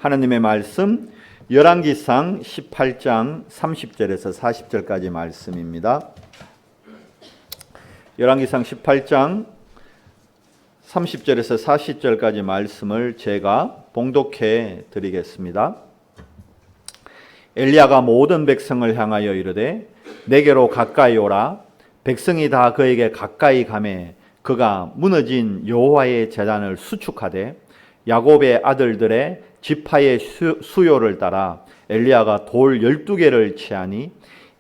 하나님의 말씀 열왕기상 18장 30절에서 40절까지 말씀입니다. 열왕기상 18장 30절에서 40절까지 말씀을 제가 봉독해 드리겠습니다. 엘리야가 모든 백성을 향하여 이르되 내게로 가까이 오라. 백성이 다 그에게 가까이 가매 그가 무너진 여호와의 제단을 수축하되 야곱의 아들들의 지파의 수요를 따라 엘리야가 돌 12개를 취하니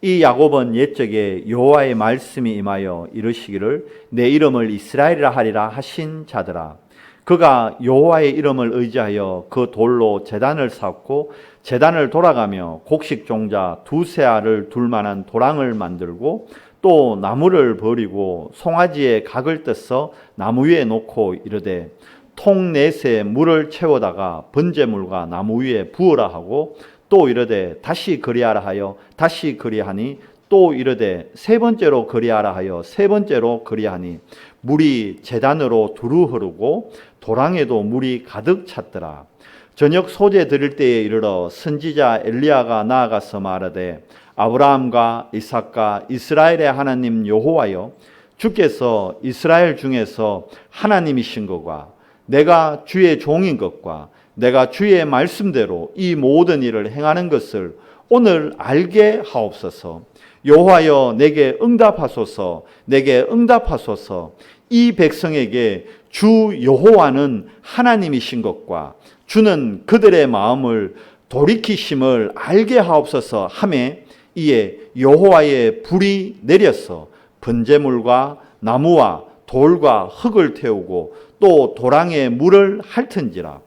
이 야곱은 옛적에 여호와의 말씀이 임하여 이르시기를 내 이름을 이스라엘이라 하리라 하신 자들아. 그가 여호와의 이름을 의지하여 그 돌로 제단을 쌓고 제단을 돌아가며 곡식 종자 두세 알을 둘 만한 도랑을 만들고 또 나무를 버리고 송아지에 각을 떼서 나무 위에 놓고 이르되 통 넷에 물을 채워다가 번제물과 나무 위에 부으라 하고 또 이르되 다시 그리하라 하여 다시 그리하니 또 이르되 세 번째로 그리하라 하여 세 번째로 그리하니 물이 제단으로 두루 흐르고 도랑에도 물이 가득 찼더라. 저녁 소재 드릴 때에 이르러 선지자 엘리야가 나아가서 말하되 아브라함과 이삭과 이스라엘의 하나님 여호와여 주께서 이스라엘 중에서 하나님이신 것과 내가 주의 종인 것과 내가 주의 말씀대로 이 모든 일을 행하는 것을 오늘 알게 하옵소서. 여호와여 내게 응답하소서. 내게 응답하소서. 이 백성에게 주 여호와는 하나님이신 것과 주는 그들의 마음을 돌이키심을 알게 하옵소서 하매 이에 여호와의 불이 내려서 번제물과 나무와 돌과 흙을 태우고 또 도랑에 물을 핥은지라.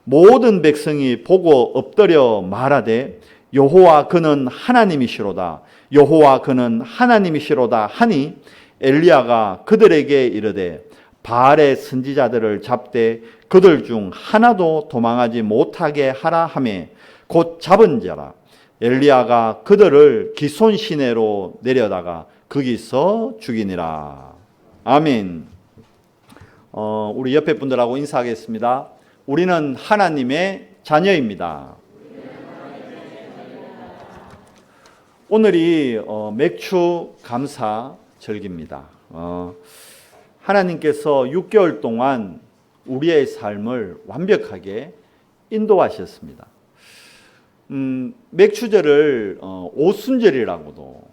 모든 백성이 보고 엎드려 말하되 여호와 그는 하나님이시로다. 여호와 그는 하나님이시로다 하니 엘리야가 그들에게 이르되 바알의 선지자들을 잡되 그들 중 하나도 도망하지 못하게 하라 하매 곧 잡은 자라. 엘리야가 그들을 기손 시내로 내려다가 거기서 죽이니라. 아멘. 우리 옆에 분들하고 인사하겠습니다. 우리는 하나님의 자녀입니다. 오늘이 맥주 감사 절기입니다. 하나님께서 6개월 동안 우리의 삶을 완벽하게 인도하셨습니다. 맥주절을 오순절이라고도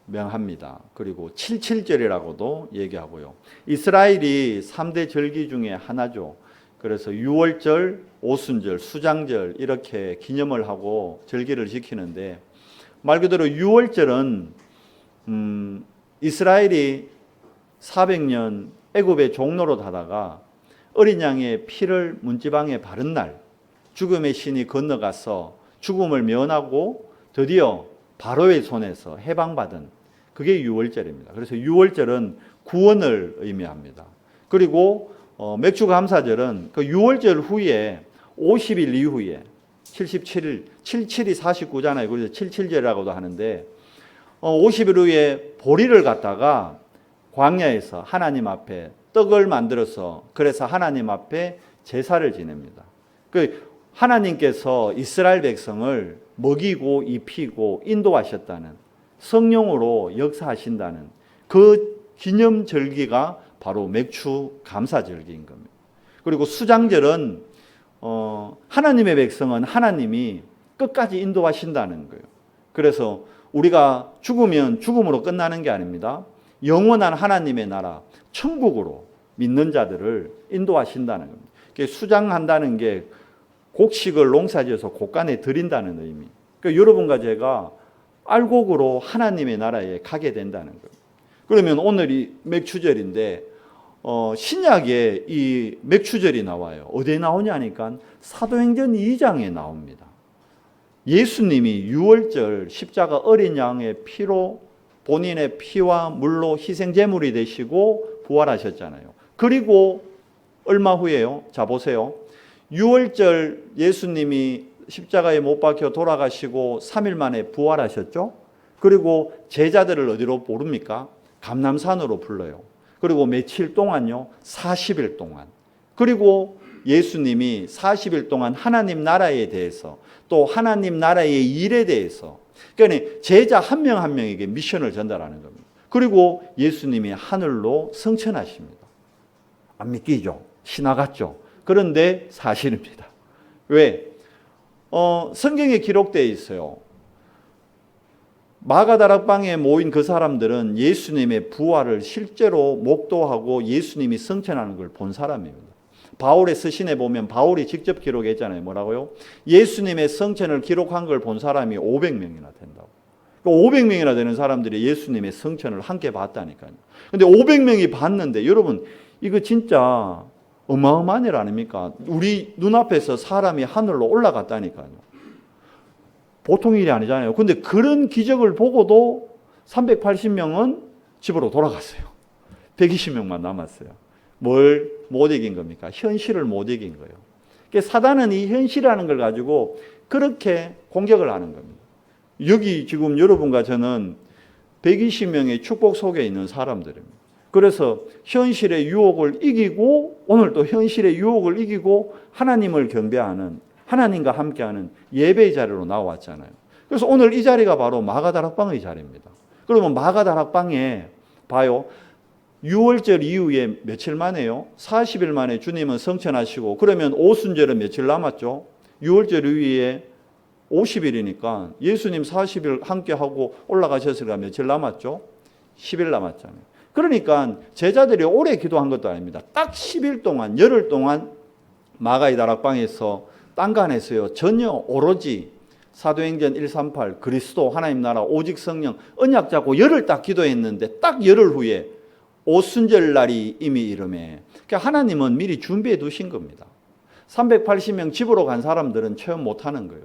명합니다. 그리고 77절이라고도 얘기하고요. 이스라엘이 3대 절기 중에 하나죠. 그래서 6월절, 오순절, 수장절 이렇게 기념을 하고 절기를 지키는데 말 그대로 6월절은 이스라엘이 400년 애굽의 종노릇 하다가 어린 양의 피를 문지방에 바른 날 죽음의 신이 건너가서 죽음을 면하고 드디어 바로의 손에서 해방받은 그게 6월절입니다. 그래서 6월절은 구원을 의미합니다. 그리고 맥주 감사절은 그 6월절 후에 50일 이후에 77일, 77이 49잖아요. 그래서 77절이라고도 하는데 50일 후에 보리를 갖다가 광야에서 하나님 앞에 떡을 만들어서 그래서 하나님 앞에 제사를 지냅니다. 그 하나님께서 이스라엘 백성을 먹이고 입히고 인도하셨다는 성령으로 역사하신다는 그 기념절기가 바로 맥주 감사절기인 겁니다. 그리고 수장절은 하나님의 백성은 하나님이 끝까지 인도하신다는 거예요. 그래서 우리가 죽으면 죽음으로 끝나는 게 아닙니다. 영원한 하나님의 나라 천국으로 믿는 자들을 인도하신다는 겁니다. 수장한다는 게 곡식을 농사지어서 곡간에 드린다는 의미. 그러니까 여러분과 제가 알곡으로 하나님의 나라에 가게 된다는 거예요. 그러면 오늘이 맥주절인데 신약에 이 맥주절이 나와요. 어디에 나오냐니까 사도행전 2장에 나옵니다. 예수님이 6월절 십자가 어린 양의 피로 본인의 피와 물로 희생제물이 되시고 부활하셨잖아요. 그리고 얼마 후에요. 자 보세요. 6월절 예수님이 십자가에 못 박혀 돌아가시고 3일 만에 부활하셨죠. 그리고 제자들을 어디로 부릅니까? 감람산으로 불러요. 그리고 며칠 동안요? 40일 동안. 그리고 예수님이 40일 동안 하나님 나라에 대해서 또 하나님 나라의 일에 대해서 그러니까 제자 한 명 한 명에게 미션을 전달하는 겁니다. 그리고 예수님이 하늘로 승천하십니다. 안 믿기죠? 신화 같죠? 그런데 사실입니다. 왜? 성경에 기록되어 있어요. 마가다락방에 모인 그 사람들은 예수님의 부활을 실제로 목도하고 예수님이 승천하는 걸 본 사람입니다. 바울의 서신에 보면 바울이 직접 기록했잖아요. 뭐라고요? 예수님의 승천을 기록한 걸 본 사람이 500명이나 된다고. 500명이나 되는 사람들이 예수님의 승천을 함께 봤다니까요. 근데 500명이 봤는데 여러분 이거 진짜 어마어마한 일 아닙니까? 우리 눈앞에서 사람이 하늘로 올라갔다니까요. 보통 일이 아니잖아요. 근데 그런 기적을 보고도 380명은 집으로 돌아갔어요. 120명만 남았어요. 뭘 못 이긴 겁니까? 현실을 못 이긴 거예요. 그러니까 사단은 이 현실이라는 걸 가지고 그렇게 공격을 하는 겁니다. 여기 지금 여러분과 저는 120명의 축복 속에 있는 사람들입니다. 그래서 현실의 유혹을 이기고 오늘 또 현실의 유혹을 이기고 하나님을 경배하는 하나님과 함께하는 예배의 자리로 나왔잖아요. 그래서 오늘 이 자리가 바로 마가다락방의 자리입니다. 그러면 마가다락방에 봐요. 6월절 이후에 며칠 만에요? 40일 만에 주님은 성천하시고 그러면 오순절은 며칠 남았죠? 6월절 이후에 50일이니까 예수님 40일 함께하고 올라가셨으니까 며칠 남았죠? 10일 남았잖아요. 그러니까 제자들이 오래 기도한 것도 아닙니다. 딱 10일 동안 열흘 동안 마가의 다락방에서 딴간했어요. 전혀 오로지 사도행전 138 그리스도 하나님 나라 오직 성령 언약 잡고 열흘 딱 기도했는데 딱 열흘 후에 오순절 날이 이미 이름에 그러니까 하나님은 미리 준비해 두신 겁니다. 380명 집으로 간 사람들은 체험 못하는 거예요.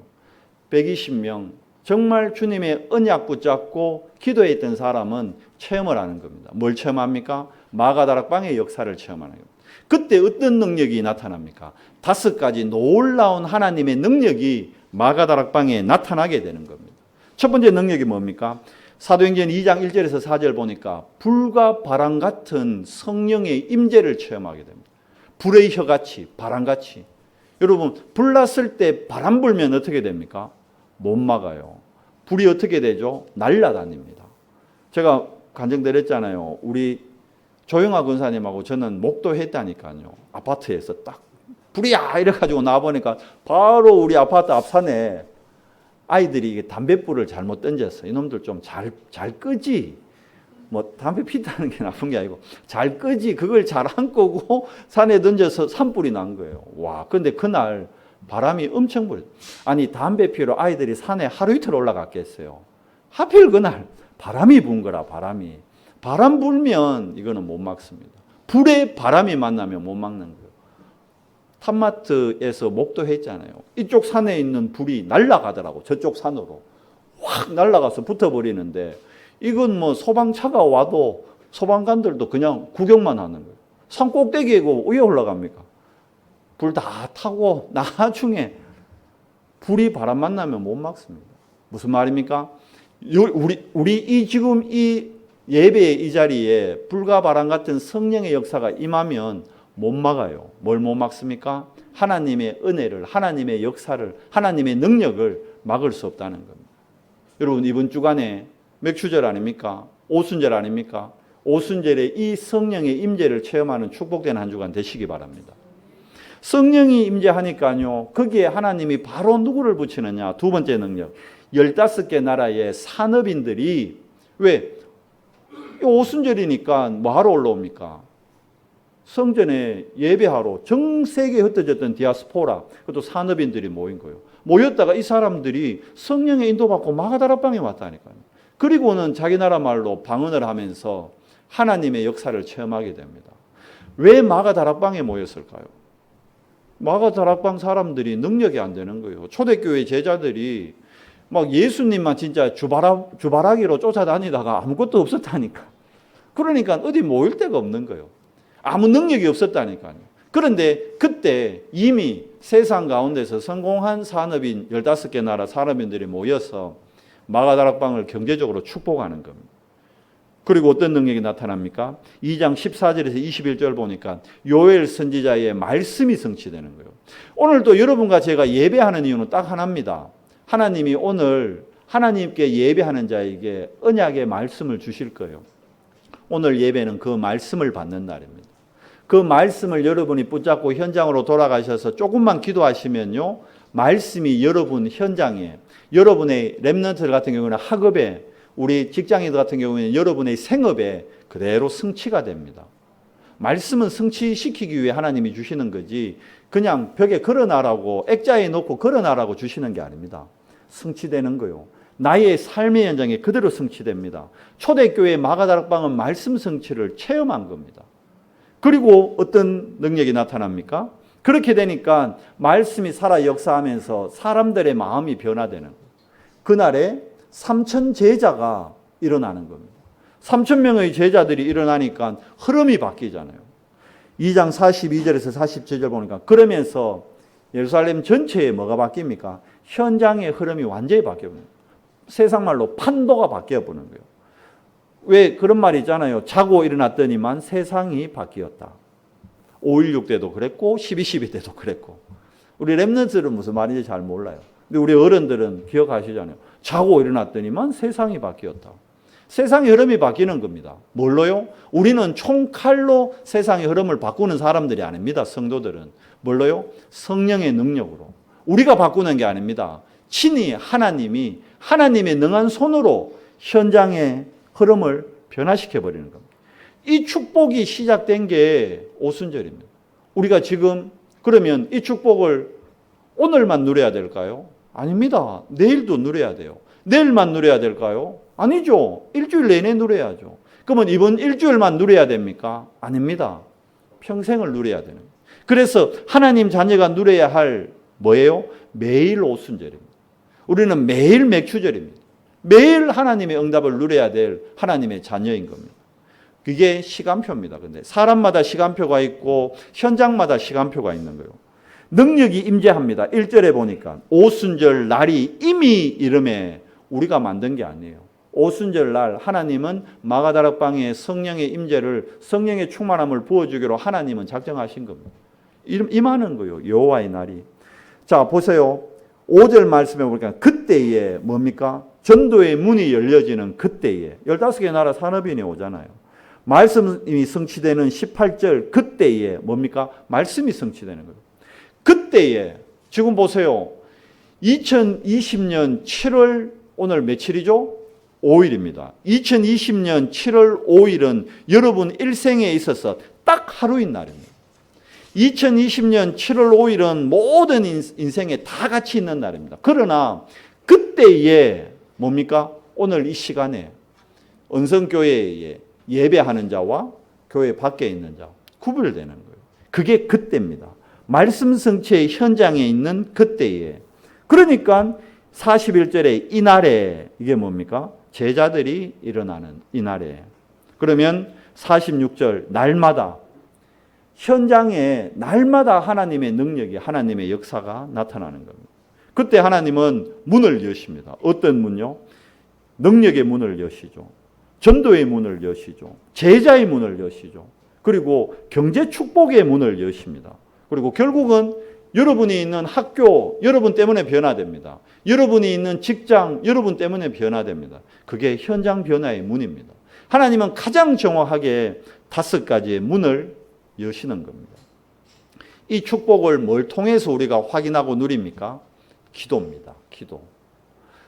120명 정말 주님의 언약 붙잡고 기도했던 사람은 체험을 하는 겁니다. 뭘 체험합니까? 마가다락방의 역사를 체험하는 겁니다. 그때 어떤 능력이 나타납니까? 5가지 놀라운 하나님의 능력이 마가다락방에 나타나게 되는 겁니다. 첫 번째 능력이 뭡니까? 사도행전 2장 1절에서 4절 보니까 불과 바람 같은 성령의 임재를 체험하게 됩니다. 불의 혀같이 바람같이. 여러분 불 났을 때 바람 불면 어떻게 됩니까? 못 막아요. 불이 어떻게 되죠? 날아다닙니다. 제가 간증드렸잖아요. 우리 조영아 군사님하고 저는 목도했다니까요. 아파트에서 딱 불이야 이래가지고 나와보니까 바로 우리 아파트 앞산에 아이들이 담뱃불을 잘못 던졌어. 이놈들 좀 잘 끄지. 뭐 담배 피다는 게 나쁜 게 아니고 잘 끄지. 그걸 잘 안 끄고 산에 던져서 산불이 난 거예요. 와, 근데 그날 바람이 엄청 불. 아니 담배 피우러 아이들이 산에 하루 이틀 올라갔겠어요. 하필 그날 바람이 분 거라. 바람 불면 이거는 못 막습니다. 불에 바람이 만나면 못 막는 거예요. 탑마트에서 목도했잖아요. 이쪽 산에 있는 불이 날아가더라고. 저쪽 산으로 확 날아가서 붙어버리는데 이건 뭐 소방차가 와도 소방관들도 그냥 구경만 하는 거예요. 산 꼭대기에 위에 올라갑니까? 불 다 타고 나중에 불이 바람 만나면 못 막습니다. 무슨 말입니까? 우리 지금 이 예배의 이 자리에 불과 바람 같은 성령의 역사가 임하면 못 막아요. 뭘 못 막습니까? 하나님의 은혜를, 하나님의 역사를, 하나님의 능력을 막을 수 없다는 겁니다. 여러분 이번 주간에 맥주절 아닙니까? 오순절 아닙니까? 오순절에 이 성령의 임재를 체험하는 축복된 한 주간 되시기 바랍니다. 성령이 임재하니까요. 거기에 하나님이 바로 누구를 붙이느냐? 두 번째 능력. 15개 나라의 산업인들이 왜? 오순절이니까 뭐하러 올라옵니까? 성전에 예배하러 전 세계에 흩어졌던 디아스포라, 그것도 산업인들이 모인 거예요. 모였다가 이 사람들이 성령의 인도받고 마가다락방에 왔다니까요. 그리고는 자기 나라 말로 방언을 하면서 하나님의 역사를 체험하게 됩니다. 왜 마가다락방에 모였을까요? 마가다락방 사람들이 능력이 안 되는 거예요. 초대교회 제자들이 막 예수님만 진짜 주바라기로 쫓아다니다가 아무것도 없었다니까. 그러니까 어디 모일 데가 없는 거예요. 아무 능력이 없었다니까요. 그런데 그때 이미 세상 가운데서 성공한 산업인 15개 나라 산업인들이 모여서 마가다락방을 경제적으로 축복하는 겁니다. 그리고 어떤 능력이 나타납니까? 2장 14절에서 21절 보니까 요엘 선지자의 말씀이 성취되는 거예요. 오늘도 여러분과 제가 예배하는 이유는 딱 하나입니다. 하나님이 오늘 하나님께 예배하는 자에게 언약의 말씀을 주실 거예요. 오늘 예배는 그 말씀을 받는 날입니다. 그 말씀을 여러분이 붙잡고 현장으로 돌아가셔서 조금만 기도하시면요, 말씀이 여러분 현장에, 여러분의 렘넌트들 같은 경우는 학업에, 우리 직장인들 같은 경우에는 여러분의 생업에 그대로 성취가 됩니다. 말씀은 성취시키기 위해 하나님이 주시는 거지 그냥 벽에 걸어놔라고, 액자에 놓고 걸어놔라고 주시는 게 아닙니다. 성취되는 거요. 나의 삶의 현장에 그대로 성취됩니다. 초대교회 마가다락방은 말씀 성취를 체험한 겁니다. 그리고 어떤 능력이 나타납니까? 그렇게 되니까 말씀이 살아 역사하면서 사람들의 마음이 변화되는 거예요. 그날에 3,000 제자가 일어나는 겁니다. 3,000명의 제자들이 일어나니까 흐름이 바뀌잖아요. 2장 42절에서 47절 보니까 그러면서 예루살렘 전체에 뭐가 바뀝니까? 현장의 흐름이 완전히 바뀌어버려요. 세상 말로 판도가 바뀌어버리는 거예요. 왜 그런 말이 있잖아요. 자고 일어났더니만 세상이 바뀌었다. 5.16 때도 그랬고 12.12 때도 그랬고. 우리 렘넌트들은 무슨 말인지 잘 몰라요. 근데 우리 어른들은 기억하시잖아요. 자고 일어났더니만 세상이 바뀌었다. 세상의 흐름이 바뀌는 겁니다. 뭘로요? 우리는 총칼로 세상의 흐름을 바꾸는 사람들이 아닙니다. 성도들은. 뭘로요? 성령의 능력으로. 우리가 바꾸는 게 아닙니다. 친히 하나님이 하나님의 능한 손으로 현장의 흐름을 변화시켜버리는 겁니다. 이 축복이 시작된 게 오순절입니다. 우리가 지금 그러면 이 축복을 오늘만 누려야 될까요? 아닙니다. 내일도 누려야 돼요. 내일만 누려야 될까요? 아니죠. 일주일 내내 누려야죠. 그러면 이번 일주일만 누려야 됩니까? 아닙니다. 평생을 누려야 되는 거예요. 그래서 하나님 자녀가 누려야 할 뭐예요? 매일 오순절입니다. 우리는 매일 맥추절입니다. 매일 하나님의 응답을 누려야 될 하나님의 자녀인 겁니다. 그게 시간표입니다. 근데 사람마다 시간표가 있고 현장마다 시간표가 있는 거예요. 능력이 임재합니다. 1절에 보니까 오순절 날이 이미 이름에 우리가 만든 게 아니에요. 오순절 날 하나님은 마가다락방에 성령의 임재를, 성령의 충만함을 부어주기로 하나님은 작정하신 겁니다. 임하는 거예요. 여호와의 날이. 자, 보세요. 5절 말씀해 보니까 그때에 뭡니까? 전도의 문이 열려지는 그때에 15개 나라 산업인이 오잖아요. 말씀이 성취되는 18절 그때에 뭡니까? 말씀이 성취되는 거예요. 그때에 지금 보세요. 2020년 7월 오늘 며칠이죠? 5일입니다. 2020년 7월 5일은 여러분 일생에 있어서 딱 하루인 날입니다. 2020년 7월 5일은 모든 인생에 다 같이 있는 날입니다. 그러나 그때에 뭡니까? 오늘 이 시간에 언성교회에 예배하는 자와 교회 밖에 있는 자 구별되는 거예요. 그게 그때입니다. 말씀 성취의 현장에 있는 그때에. 그러니까 41절에 이 날에 이게 뭡니까? 제자들이 일어나는 이 날에. 그러면 46절 날마다 현장에 날마다 하나님의 능력이 하나님의 역사가 나타나는 겁니다. 그때 하나님은 문을 여십니다. 어떤 문요? 능력의 문을 여시죠. 전도의 문을 여시죠. 제자의 문을 여시죠. 그리고 경제 축복의 문을 여십니다. 그리고 결국은 여러분이 있는 학교, 여러분 때문에 변화됩니다. 여러분이 있는 직장, 여러분 때문에 변화됩니다. 그게 현장 변화의 문입니다. 하나님은 가장 정확하게 5가지의 문을 여시는 겁니다. 이 축복을 뭘 통해서 우리가 확인하고 누립니까? 기도입니다. 기도.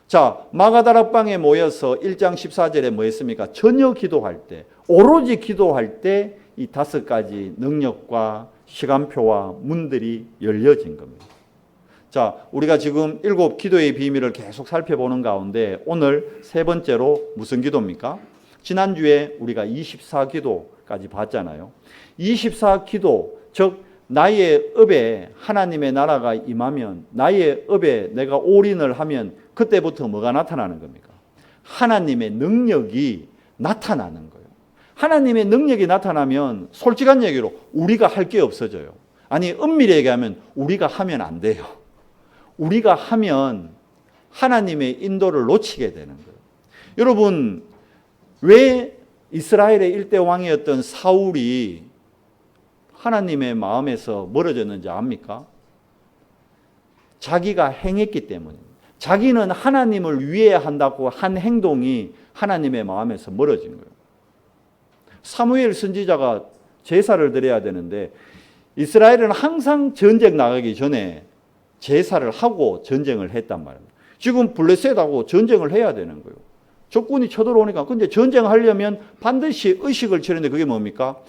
자, 마가다락방에 모여서 1장 14절에 뭐 했습니까? 전혀 기도할 때, 오로지 기도할 때 이 5가지 능력과 시간표와 문들이 열려진 겁니다. 자, 우리가 지금 7 기도의 비밀을 계속 살펴보는 가운데 오늘 3번째로 무슨 기도입니까? 지난주에 우리가 24기도까지 봤잖아요. 24기도, 즉 나의 업에 하나님의 나라가 임하면, 나의 업에 내가 올인을 하면 그때부터 뭐가 나타나는 겁니까? 하나님의 능력이 나타나는 거예요. 하나님의 능력이 나타나면 솔직한 얘기로 우리가 할 게 없어져요. 아니, 엄밀히 얘기하면 우리가 하면 안 돼요. 우리가 하면 하나님의 인도를 놓치게 되는 거예요. 여러분, 왜 이스라엘의 일대 왕이었던 사울이 하나님의 마음에서 멀어졌는지 압니까? 자기가 행했기 때문입니다. 자기는 하나님을 위해야 한다고 한 행동이 하나님의 마음에서 멀어진 거예요. 사무엘 선지자가 제사를 드려야 되는데 이스라엘은 항상 전쟁 나가기 전에 제사를 하고 전쟁을 했단 말입니다. 지금 블레셋하고 전쟁을 해야 되는 거예요. 적군이 쳐들어오니까. 근데 전쟁하려면 반드시 의식을 치는데 그게 뭡니까?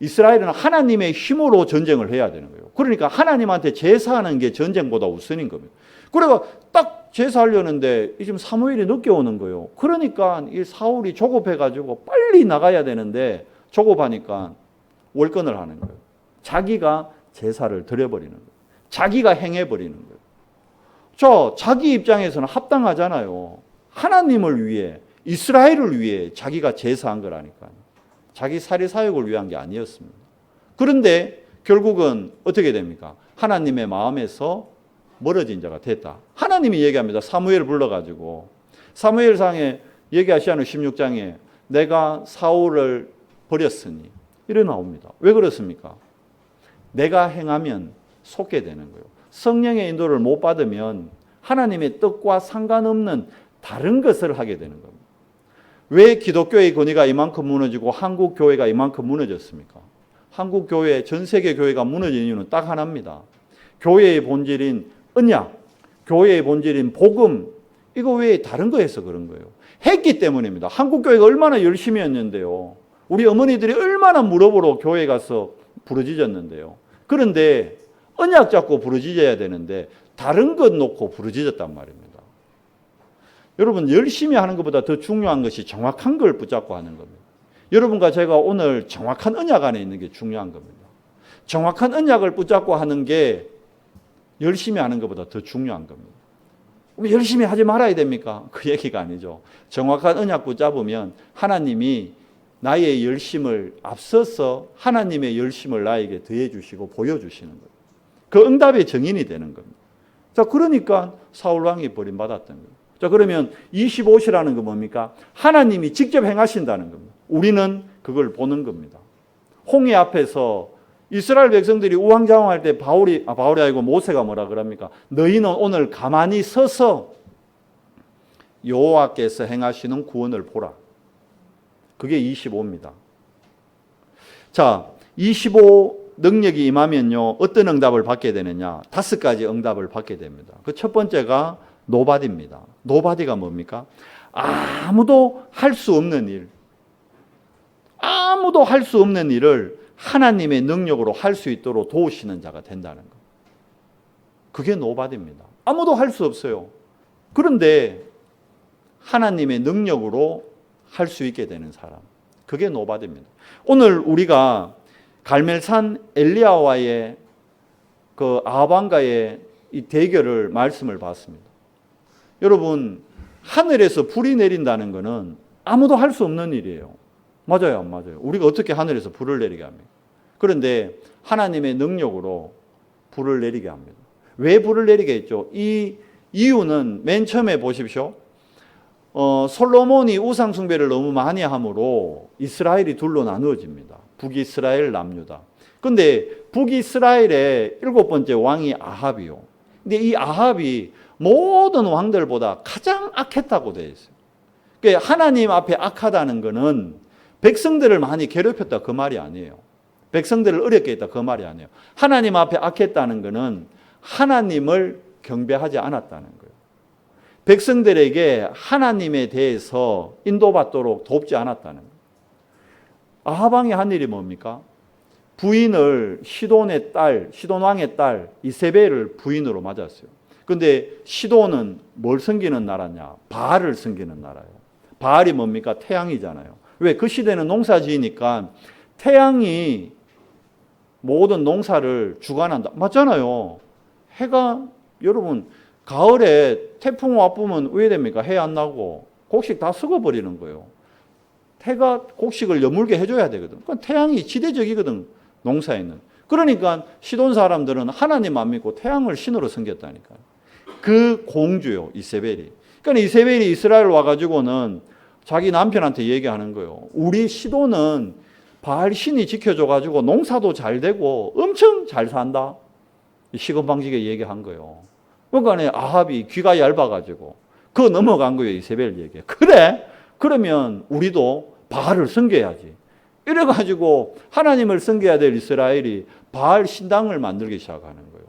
이스라엘은 하나님의 힘으로 전쟁을 해야 되는 거예요. 그러니까 하나님한테 제사하는 게 전쟁보다 우선인 겁니다. 그래가 딱 제사하려는데 지금 사무엘이 늦게 오는 거예요. 그러니까 이 사울이 조급해가지고 빨리 나가야 되는데 조급하니까 월권을 하는 거예요. 자기가 제사를 드려버리는 거예요. 자기가 행해버리는 거예요. 자기 입장에서는 합당하잖아요. 하나님을 위해, 이스라엘을 위해 자기가 제사한 거라니까요. 자기 사리사욕을 위한 게 아니었습니다. 그런데 결국은 어떻게 됩니까? 하나님의 마음에서 멀어진 자가 됐다. 하나님이 얘기합니다. 사무엘을 불러가지고 사무엘상에 얘기하시는 16장에 내가 사울을 버렸으니 이래 나옵니다. 왜 그렇습니까? 내가 행하면 속게 되는 거예요. 성령의 인도를 못 받으면 하나님의 뜻과 상관없는 다른 것을 하게 되는 겁니다. 왜 기독교의 권위가 이만큼 무너지고 한국 교회가 이만큼 무너졌습니까? 한국 교회, 전 세계 교회가 무너진 이유는 딱 하나입니다. 교회의 본질인 언약, 교회의 본질인 복음, 이거 외에 다른 거 해서 그런 거예요. 했기 때문입니다. 한국 교회가 얼마나 열심히 했는데요. 우리 어머니들이 얼마나 무릎으로 교회 가서 부르짖었는데요. 그런데 언약 잡고 부르짖어야 되는데 다른 것 놓고 부르짖었단 말입니다. 여러분, 열심히 하는 것보다 더 중요한 것이 정확한 걸 붙잡고 하는 겁니다. 여러분과 제가 오늘 정확한 언약 안에 있는 게 중요한 겁니다. 정확한 언약을 붙잡고 하는 게 열심히 하는 것보다 더 중요한 겁니다. 그럼 열심히 하지 말아야 됩니까? 그 얘기가 아니죠. 정확한 언약 붙잡으면 하나님이 나의 열심을 앞서서 하나님의 열심을 나에게 더해 주시고 보여주시는 거예요. 그 응답의 증인이 되는 겁니다. 자, 그러니까 사울 왕이 버림받았던 거예요. 자, 그러면 25시라는 건 뭡니까? 하나님이 직접 행하신다는 겁니다. 우리는 그걸 보는 겁니다. 홍해 앞에서 이스라엘 백성들이 우왕좌왕할 때 바울이 아니고 모세가 뭐라 그럽니까? 너희는 오늘 가만히 서서 여호와께서 행하시는 구원을 보라. 그게 25입니다. 자, 25 능력이 임하면요, 어떤 응답을 받게 되느냐? 5가지 응답을 받게 됩니다. 그 첫 번째가 노바디입니다. 노바디가 뭡니까? 아무도 할 수 없는 일. 아무도 할 수 없는 일을 하나님의 능력으로 할 수 있도록 도우시는 자가 된다는 것. 그게 노바디입니다. 아무도 할 수 없어요. 그런데 하나님의 능력으로 할 수 있게 되는 사람. 그게 노바디입니다. 오늘 우리가 갈멜산 엘리야와의 그 아합왕과의 이 대결을 말씀을 봤습니다. 여러분, 하늘에서 불이 내린다는 것은 아무도 할 수 없는 일이에요. 맞아요, 안 맞아요? 우리가 어떻게 하늘에서 불을 내리게 합니까? 그런데 하나님의 능력으로 불을 내리게 합니다. 왜 불을 내리게 했죠? 이 이유는 맨 처음에 보십시오. 솔로몬이 우상 숭배를 너무 많이 함으로 이스라엘이 둘로 나누어집니다. 북이스라엘, 남유다. 근데 북이스라엘의 7번째 왕이 아합이요. 근데 이 아합이 모든 왕들보다 가장 악했다고 되어 있어요. 그러니까 하나님 앞에 악하다는 것은 백성들을 많이 괴롭혔다 그 말이 아니에요. 백성들을 어렵게 했다 그 말이 아니에요. 하나님 앞에 악했다는 것은 하나님을 경배하지 않았다는 거예요. 백성들에게 하나님에 대해서 인도받도록 돕지 않았다는 거예요. 아합 왕이 한 일이 뭡니까? 부인을 시돈의 딸, 시돈 왕의 딸 이세벨을 부인으로 맞았어요. 근데 시돈은 뭘 섬기는 나라냐? 바알을 섬기는 나라예요. 바알이 뭡니까? 태양이잖아요. 왜? 그 시대는 농사 지으니까 태양이 모든 농사를 주관한다. 맞잖아요. 해가, 여러분, 가을에 태풍 와쁘면 왜 됩니까? 해 안 나고 곡식 다 썩어버리는 거예요. 해가 곡식을 여물게 해줘야 되거든. 그러니까 태양이 지대적이거든, 농사에는. 그러니까 시돈 사람들은 하나님 안 믿고 태양을 신으로 섬겼다니까요. 그 공주요, 이세벨이. 그러니까 이세벨이 이스라엘 와가지고는 자기 남편한테 얘기하는 거예요. 우리 시도는 바알 신이 지켜줘가지고 농사도 잘 되고 엄청 잘 산다. 시건방지게 얘기한 거예요. 그러니까 아합이 귀가 얇아가지고 그거 넘어간 거예요. 이세벨 얘기에. 그래? 그러면 우리도 바알을 섬겨야지. 이래가지고 하나님을 섬겨야 될 이스라엘이 바알 신당을 만들기 시작하는 거예요.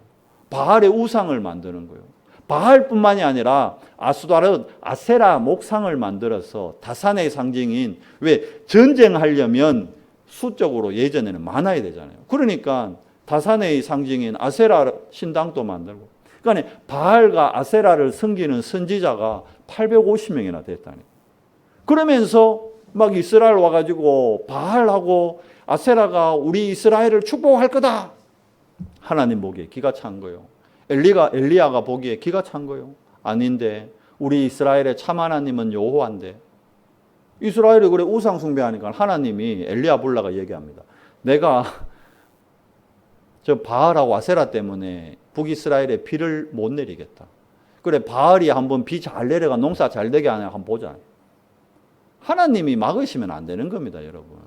바알의 우상을 만드는 거예요. 바알뿐만이 아니라 아스도라드, 아세라 목상을 만들어서 다산의 상징인, 왜 전쟁하려면 수적으로 예전에는 많아야 되잖아요. 그러니까 다산의 상징인 아세라 신당도 만들고, 그러니까 바알과 아세라를 섬기는 선지자가 850명이나 됐다니. 그러면서 막 이스라엘 와가지고 바알하고 아세라가 우리 이스라엘을 축복할 거다. 하나님 보기에 기가 찬 거예요. 엘리야가 보기에 기가 찬 거예요. 아닌데 우리 이스라엘의 참 하나님은 여호와인데, 이스라엘이 그래 우상 숭배하니까 하나님이 엘리야 불러가 얘기합니다. 내가 저 바알하고 아세라 때문에 북이스라엘에 비를 못 내리겠다. 그래 바알이 한번 비 잘 내려가 농사 잘 되게 하냐 한번 보자. 하나님이 막으시면 안 되는 겁니다, 여러분.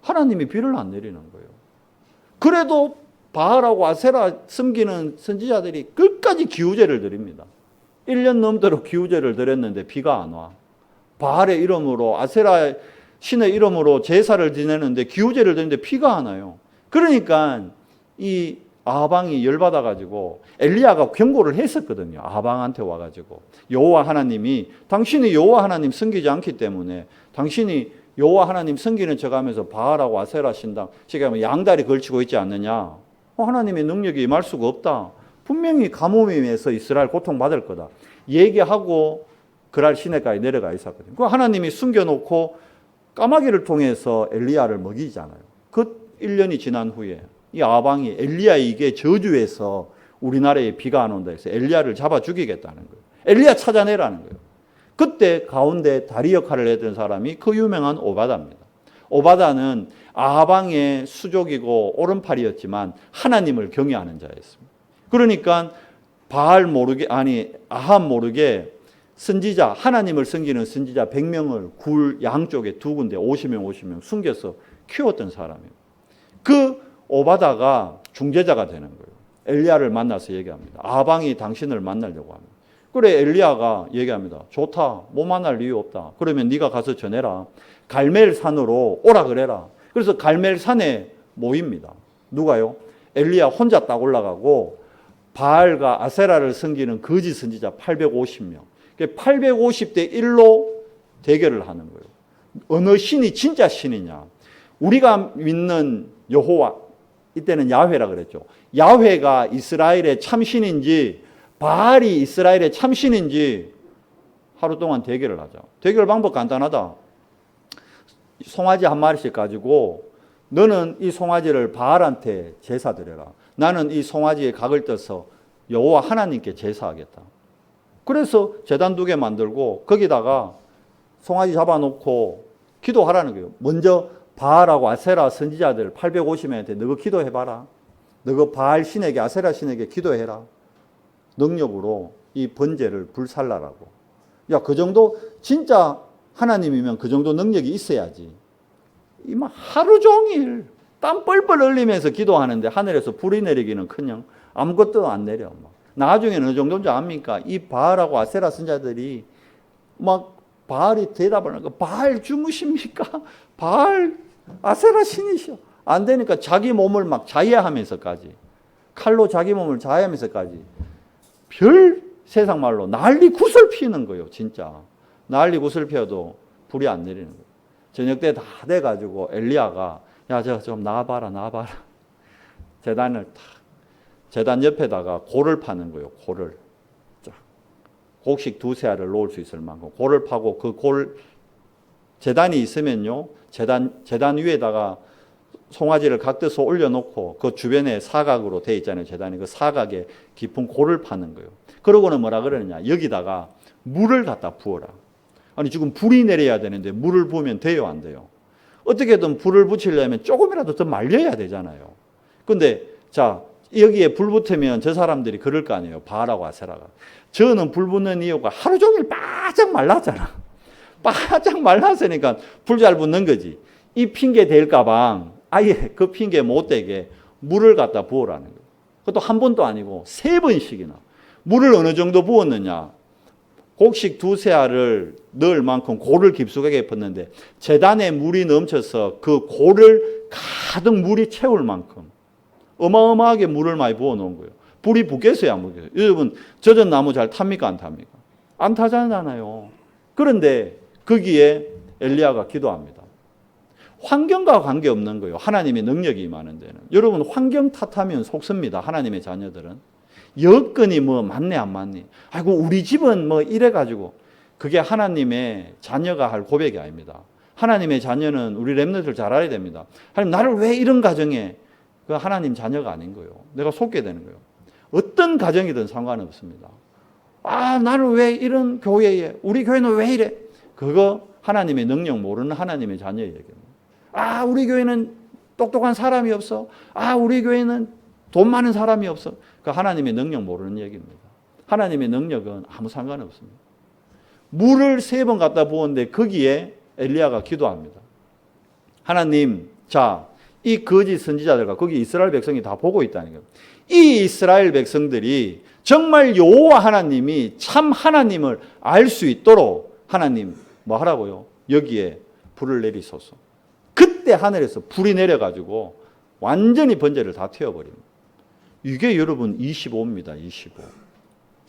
하나님이 비를 안 내리는 거예요. 그래도 바알하고 아세라 섬기는 선지자들이 끝까지 기우제를 드립니다. 1년 넘도록 기우제를 드렸는데 비가 안 와. 바알의 이름으로, 아세라 신의 이름으로 제사를 지내는데 기우제를 드리는데 비가 안 와요. 그러니까 이 아하방이 열받아가지고 엘리야가 경고를 했었거든요. 아하방한테 와가지고 여호와 하나님이, 당신이 여호와 하나님 섬기지 않기 때문에 당신이 여호와 하나님 섬기는 척하면서 바알하고 아세라 신당, 지금 양다리 걸치고 있지 않느냐. 하나님의 능력이 임할 수가 없다. 분명히 가뭄에서 이스라엘 고통받을 거다. 얘기하고 그랄 시내까지 내려가 있었거든요. 그 하나님이 숨겨놓고 까마귀를 통해서 엘리야를 먹이잖아요. 그 1년이 지난 후에 이 아방이 엘리야에게 저주해서 우리나라에 비가 안 온다 해서 엘리야를 잡아 죽이겠다는 거예요. 엘리야 찾아내라는 거예요. 그때 가운데 다리 역할을 했던 사람이 그 유명한 오바다입니다. 오바다는 아방의 수족이고 오른팔이었지만 하나님을 경외하는 자였습니다. 그러니까 바알 모르게, 아합 모르게 선지자, 하나님을 섬기는 선지자 100명을 굴 양쪽에 두 군데 50명 숨겨서 키웠던 사람이에요. 그 오바다가 중재자가 되는 거예요. 엘리야를 만나서 얘기합니다. 아방이 당신을 만나려고 합니다. 그래 엘리야가 얘기합니다. 좋다. 못 만날 이유 없다. 그러면 네가 가서 전해라. 갈멜산으로 오라 그래라. 그래서 갈멜산에 모입니다. 누가요? 엘리야 혼자 딱 올라가고 바알과 아세라를 섬기는 거짓 선지자 850명. 850대 1로 대결을 하는 거예요. 어느 신이 진짜 신이냐. 우리가 믿는 여호와, 이때는 야훼라 그랬죠. 야훼가 이스라엘의 참신인지 바알이 이스라엘의 참신인지 하루 동안 대결을 하자. 대결 방법 간단하다. 송아지 한 마리씩 가지고 너는 이 송아지를 바알한테 제사 드려라. 나는 이 송아지의 각을 떠서 여호와 하나님께 제사하겠다. 그래서 제단 2개 만들고 거기다가 송아지 잡아놓고 기도하라는 거예요. 먼저 바알하고 아세라 선지자들 850명한테 너가 기도해봐라. 너가 바알 신에게, 아세라 신에게 기도해라. 능력으로 이 번제를 불살라라고. 야, 그 정도 진짜 하나님이면 그 정도 능력이 있어야지. 이만 하루 종일 땀 뻘뻘 흘리면서 기도하는데 하늘에서 불이 내리기는커녕 아무것도 안 내려. 나중에는 어느 정도인지 압니까? 이 바알하고 아세라 선자들이 막 바알이 대답을 하는 거, 바알 주무십니까? 바알 아세라 신이셔. 안 되니까 자기 몸을 막 자해하면서까지, 칼로 자기 몸을 자해하면서까지 별 세상 말로 난리 굿을 피우는 거예요. 진짜 난리 굿을 피워도 불이 안 내리는 거예요. 저녁 때 다 돼가지고 엘리야가 야, 저 좀 나와봐라. 재단을 탁, 재단 옆에다가 골을 파는 거예요. 골을. 곡식 2-3알을 놓을 수 있을 만큼 골을 파고 그 골, 재단이 있으면요, 재단 위에다가 송아지를 각져서 올려놓고 그 주변에 사각으로 돼 있잖아요. 재단이 그 사각에 깊은 골을 파는 거예요. 그러고는 뭐라 그러느냐, 여기다가 물을 갖다 부어라. 아니 지금 불이 내려야 되는데 물을 부으면 돼요, 안 돼요? 어떻게든 불을 붙이려면 조금이라도 더 말려야 되잖아요. 근데 자, 여기에 불 붙으면 저 사람들이 그럴 거 아니에요. 바알하고 아세라가. 저는 불 붙는 이유가 하루 종일 바짝 말랐잖아. 바짝 말랐으니까 불 잘 붙는 거지. 이 핑계 댈까봐 아예 그 핑계 못 대게 물을 갖다 부으라는 거예요. 그것도 한 번도 아니고 3번씩이나. 물을 어느 정도 부었느냐. 곡식 2세알을 넣을 만큼 골을 깊숙하게 붓는데 제단에 물이 넘쳐서 그 골을 가득 물이 채울 만큼 어마어마하게 물을 많이 부어 놓은 거예요. 불이 붙겠어요, 안 붙겠어요? 여러분, 젖은 나무 잘 탑니까, 안 탑니까? 안 타잖아요. 그런데 거기에 엘리야가 기도합니다. 환경과 관계없는 거예요. 하나님의 능력이 임하는 데는. 여러분, 환경 탓하면 속습니다. 하나님의 자녀들은. 여건이 뭐 맞네 안 맞니? 아이고 우리 집은 뭐 이래가지고. 그게 하나님의 자녀가 할 고백이 아닙니다. 하나님의 자녀는 우리 렘넌트를 잘 알아야 됩니다. 하나님 나를 왜 이런 가정에, 그 하나님 자녀가 아닌 거예요. 내가 속게 되는 거예요. 어떤 가정이든 상관없습니다. 아, 나는 왜 이런 교회에, 우리 교회는 왜 이래? 그거 하나님의 능력 모르는 하나님의 자녀의 얘기입니다. 아, 우리 교회는 똑똑한 사람이 없어. 아, 우리 교회는 돈 많은 사람이 없어. 그 하나님의 능력 모르는 얘기입니다. 하나님의 능력은 아무 상관없습니다. 물을 3번 갖다 부었는데 거기에 엘리야가 기도합니다. 하나님, 자, 이 거짓 선지자들과 거기 이스라엘 백성이 다 보고 있다는 거예요. 이 이스라엘 백성들이 정말 여호와 하나님이 참 하나님을 알 수 있도록 하나님 뭐 하라고요? 여기에 불을 내리소서. 그때 하늘에서 불이 내려가지고 완전히 번제를 다 태워버립니다. 이게 여러분 25입니다. 25.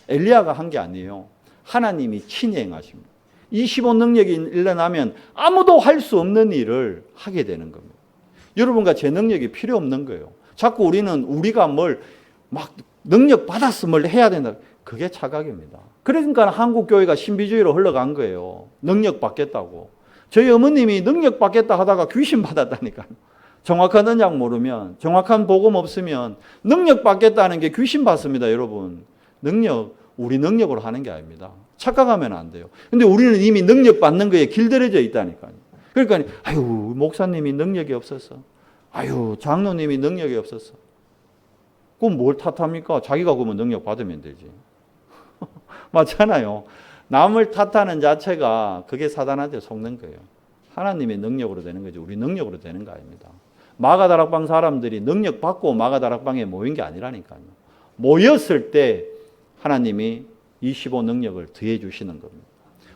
엘리야가 한 게 아니에요. 하나님이 친히 행하십니다. 25 능력이 일어나면 아무도 할 수 없는 일을 하게 되는 겁니다. 여러분과 제 능력이 필요 없는 거예요. 자꾸 우리는 우리가 뭘 막 능력 받았으면 뭘 해야 된다. 그게 착각입니다. 그러니까 한국 교회가 신비주의로 흘러간 거예요. 능력 받겠다고. 저희 어머님이 능력 받겠다 하다가 귀신 받았다니까요. 정확한 언약 모르면, 정확한 복음 없으면 능력 받겠다는 게 귀신 받습니다, 여러분. 능력, 우리 능력으로 하는 게 아닙니다. 착각하면 안 돼요. 근데 우리는 이미 능력 받는 거에 길들여져 있다니까요. 그러니까 아유, 목사님이 능력이 없었어. 아유, 장로님이 능력이 없었어. 그럼 뭘 탓합니까? 자기가 그러면 능력 받으면 되지. 맞잖아요. 남을 탓하는 자체가 그게 사단한테 속는 거예요. 하나님의 능력으로 되는 거지 우리 능력으로 되는 거 아닙니다. 마가다락방 사람들이 능력 받고 마가다락방에 모인 게 아니라니까요. 모였을 때 하나님이 25 능력을 더해 주시는 겁니다.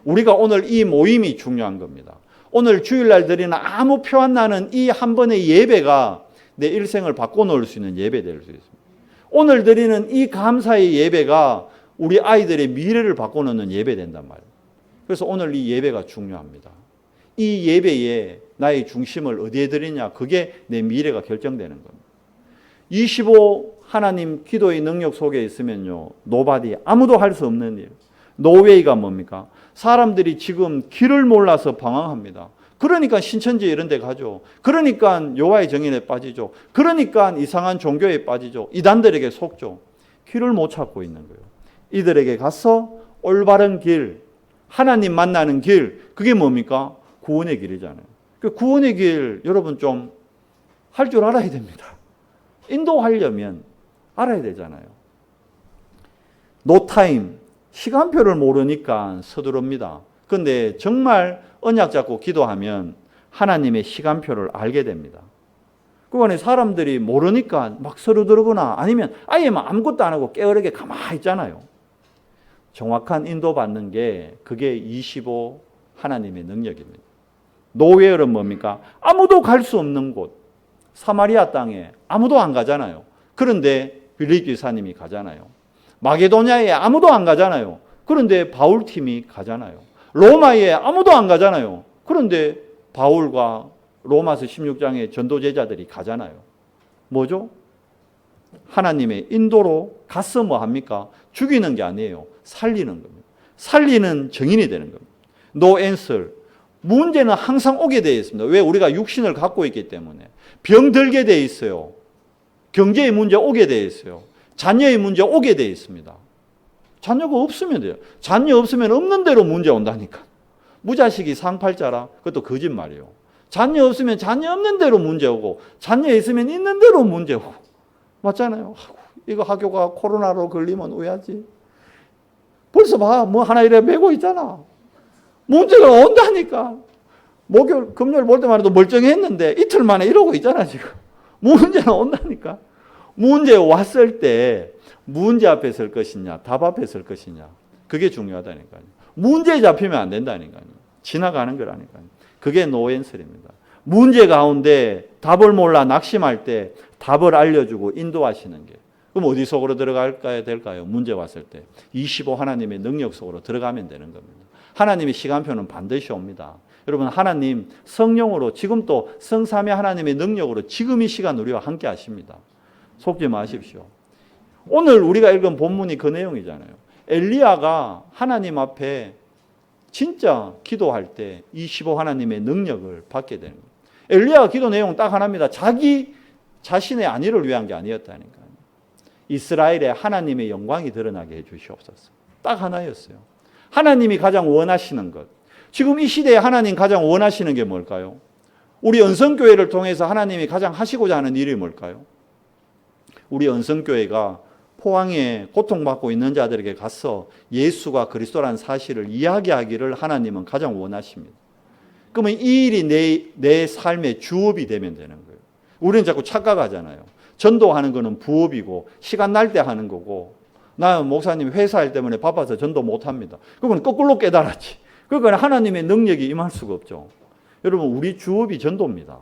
우리가 오늘 이 모임이 중요한 겁니다. 오늘 주일날 드리는 아무 표 안 나는 이 한 번의 예배가 내 일생을 바꿔놓을 수 있는 예배 될 수 있습니다. 오늘 드리는 이 감사의 예배가 우리 아이들의 미래를 바꿔놓는 예배 된단 말이에요. 그래서 오늘 이 예배가 중요합니다. 이 예배에 나의 중심을 어디에 드리냐, 그게 내 미래가 결정되는 겁니다. 25 하나님 기도의 능력 속에 있으면요, 노바디, 아무도 할 수 없는 일. 노웨이가 뭡니까? 사람들이 지금 길을 몰라서 방황합니다. 그러니까 신천지 이런 데 가죠. 그러니까 여호와의 정인에 빠지죠. 그러니까 이상한 종교에 빠지죠. 이단들에게 속죠. 길을 못 찾고 있는 거예요. 이들에게 가서 올바른 길, 하나님 만나는 길, 그게 뭡니까? 구원의 길이잖아요. 그 구원의 길 여러분 좀 할 줄 알아야 됩니다. 인도하려면 알아야 되잖아요. 노타임, 시간표를 모르니까 서두릅니다. 그런데 정말 언약 잡고 기도하면 하나님의 시간표를 알게 됩니다. 그거는 사람들이 모르니까 막 서두르거나 아니면 아예 막 아무것도 안 하고 깨어르게 가만히 있잖아요. 정확한 인도받는 게 그게 25 하나님의 능력입니다. 노웨어는 뭡니까? 아무도 갈 수 없는 곳. 사마리아 땅에 아무도 안 가잖아요. 그런데 빌립 기사님이 가잖아요. 마게도냐에 아무도 안 가잖아요. 그런데 바울팀이 가잖아요. 로마에 아무도 안 가잖아요. 그런데 바울과 로마서 16장의 전도 제자들이 가잖아요. 뭐죠? 하나님의 인도로 가서 뭐 합니까? 죽이는 게 아니에요. 살리는 겁니다. 살리는 정인이 되는 겁니다. No answer. 문제는 항상 오게 되어 있습니다. 왜? 우리가 육신을 갖고 있기 때문에. 병들게 되어 있어요. 경제의 문제 오게 되어 있어요. 자녀의 문제 오게 되어 있습니다. 자녀가 없으면 돼요. 자녀 없으면 없는 대로 문제 온다니까. 무자식이 상팔자라. 그것도 거짓말이에요. 자녀 없으면 자녀 없는 대로 문제 오고 자녀 있으면 있는 대로 문제 오고. 맞잖아요. 이거 학교가 코로나로 걸리면 왜 하지? 벌써 봐. 뭐 하나 이래 메고 있잖아. 문제가 온다니까. 목요일, 금요일 볼 때만 해도 멀쩡했는데 이틀 만에 이러고 있잖아, 지금. 문제는 온다니까. 문제 왔을 때 문제 앞에 설 것이냐, 답 앞에 설 것이냐. 그게 중요하다니까요. 문제에 잡히면 안 된다니까요. 지나가는 거라니까요. 그게 노앤설입니다. 문제 가운데 답을 몰라 낙심할 때 답을 알려주고 인도하시는 게. 그럼 어디 속으로 들어가야 될까요? 문제 왔을 때. 25 하나님의 능력 속으로 들어가면 되는 겁니다. 하나님의 시간표는 반드시 옵니다. 여러분, 하나님 성령으로 지금 또 성삼위 하나님의 능력으로 지금 이 시간 우리와 함께 하십니다. 속지 마십시오. 오늘 우리가 읽은 본문이 그 내용이잖아요. 엘리야가 하나님 앞에 진짜 기도할 때 25 하나님의 능력을 받게 되는 거예요. 엘리야가 기도 내용 딱 하나입니다. 자기 자신의 안위를 위한 게 아니었다니까요. 이스라엘의 하나님의 영광이 드러나게 해 주시옵소서. 딱 하나였어요. 하나님이 가장 원하시는 것. 지금 이 시대에 하나님 가장 원하시는 게 뭘까요? 우리 언성교회를 통해서 하나님이 가장 하시고자 하는 일이 뭘까요? 우리 언성교회가 포항에 고통받고 있는 자들에게 가서 예수가 그리스도라는 사실을 이야기하기를 하나님은 가장 원하십니다. 그러면 이 일이 내 삶의 주업이 되면 되는 거예요. 우리는 자꾸 착각하잖아요. 전도하는 거는 부업이고 시간 날 때 하는 거고, 나 목사님 회사 일 때문에 바빠서 전도 못합니다. 그건 거꾸로 깨달았지. 그러니까 하나님의 능력이 임할 수가 없죠. 여러분, 우리 주업이 전도입니다.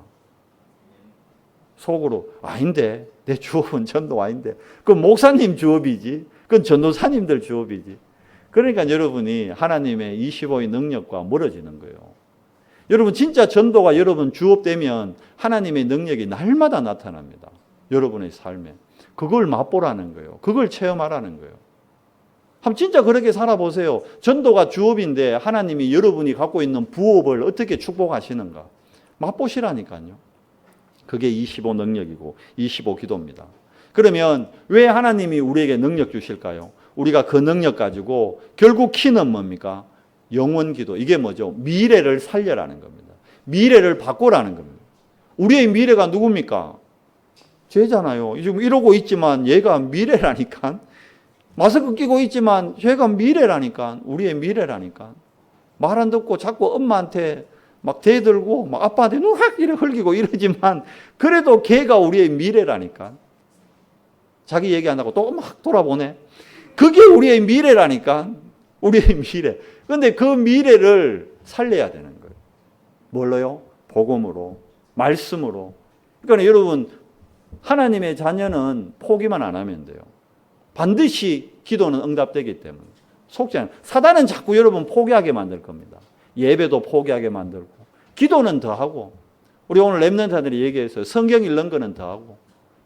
속으로 아닌데, 내 주업은 전도 아닌데, 그건 목사님 주업이지, 그건 전도사님들 주업이지. 그러니까 여러분이 하나님의 25의 능력과 멀어지는 거예요. 여러분, 진짜 전도가 여러분 주업되면 하나님의 능력이 날마다 나타납니다. 여러분의 삶에. 그걸 맛보라는 거예요. 그걸 체험하라는 거예요. 한번 진짜 그렇게 살아보세요. 전도가 주업인데 하나님이 여러분이 갖고 있는 부업을 어떻게 축복하시는가. 맛보시라니까요. 그게 25 능력이고 25 기도입니다. 그러면 왜 하나님이 우리에게 능력 주실까요? 우리가 그 능력 가지고 결국 키는 뭡니까? 영원 기도. 이게 뭐죠? 미래를 살려라는 겁니다. 미래를 바꾸라는 겁니다. 우리의 미래가 누굽니까? 죄잖아요. 지금 이러고 있지만 얘가 미래라니까. 마스크 끼고 있지만 얘가 미래라니까. 우리의 미래라니까. 말 안 듣고 자꾸 엄마한테 막 대들고 막 아빠한테 누락 이래 흘기고 이러지만 그래도 걔가 우리의 미래라니까. 자기 얘기 안 하고 또 막 돌아보네. 그게 우리의 미래라니까. 우리의 미래. 그런데 그 미래를 살려야 되는 거예요. 뭘로요? 복음으로, 말씀으로. 그러니까 여러분, 하나님의 자녀는 포기만 안 하면 돼요. 반드시 기도는 응답되기 때문에. 속지 않아요. 사단은 자꾸 여러분 포기하게 만들 겁니다. 예배도 포기하게 만들고, 기도는 더 하고, 우리 오늘 렘넌트들이 얘기했어요. 성경 읽는 거는 더 하고,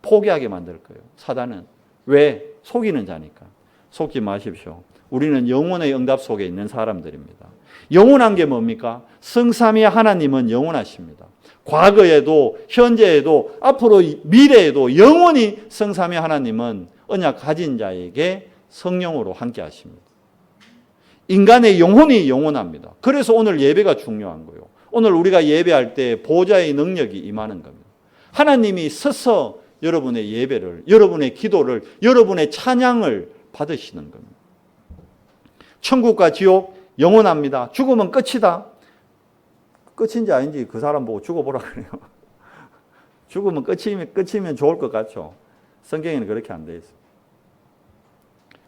포기하게 만들 거예요. 사단은. 왜? 속이는 자니까. 속지 마십시오. 우리는 영혼의 응답 속에 있는 사람들입니다. 영원한 게 뭡니까? 성삼위 하나님은 영원하십니다. 과거에도 현재에도 앞으로 미래에도 영원히 성삼위 하나님은 언약 가진 자에게 성령으로 함께 하십니다. 인간의 영혼이 영원합니다. 그래서 오늘 예배가 중요한 거예요. 오늘 우리가 예배할 때 보좌의 능력이 임하는 겁니다. 하나님이 서서 여러분의 예배를, 여러분의 기도를, 여러분의 찬양을 받으시는 겁니다. 천국과 지옥 영원합니다. 죽으면 끝이다. 끝인지 아닌지 그 사람 보고 죽어보라 그래요. 죽으면 끝이면 좋을 것 같죠. 성경에는 그렇게 안 돼 있어요.